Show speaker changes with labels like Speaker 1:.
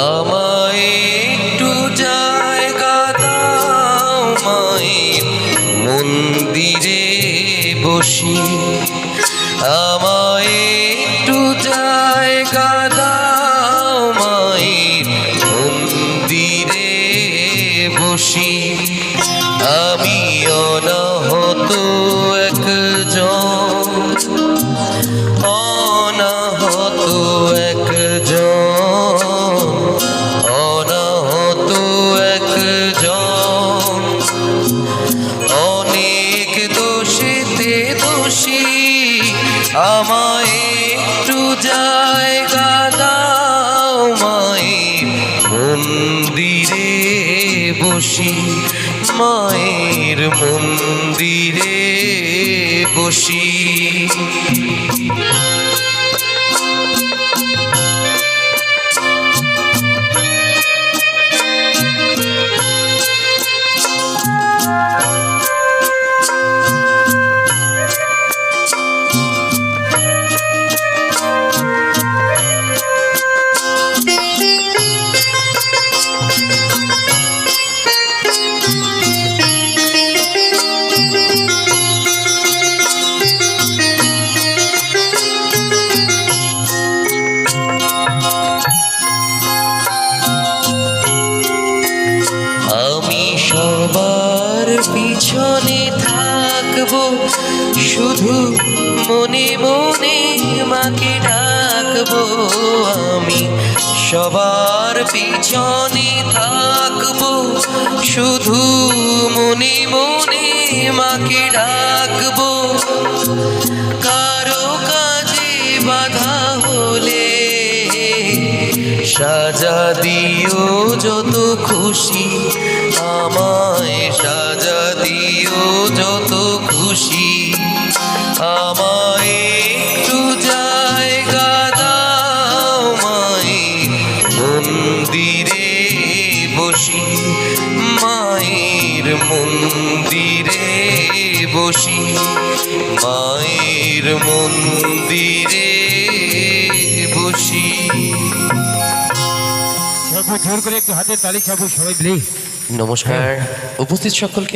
Speaker 1: আমায় একটু জায়গা দাও মায়ের মন্দিরে বসি, আমায় একটু জায়গা দাও মায়ের মন্দিরে বসি। আমি অনাহত একজন, অনাহত একজন, অনাহত একজন, অনেক দোষেতে দোষী। আমায় একটু জায়গা দাও মায়ের মন্দিরে বসি, মায়ের মন্দিরে বসি। সবার পিছনে থাকবো, শুধু মনে মনে মাকে ডাকবো। আমি সবার পিছনে থাকবো, শুধু মনে মনে মাকে ডাকবো। কারো কাজে বাধা হলে সাজা দিও যত খুশি, আমায় সাজা দিও যত খুশি। আমায় একটু জায়গা দাও মায়ের মন্দিরে বসি, মায়ের মন্দিরে বসি, মায়ের মন্দিরে বসি।
Speaker 2: জোর করে একটু হাতে তালি চাবো সবাই মিলে।
Speaker 1: নমস্কার উপস্থিত সকলকে।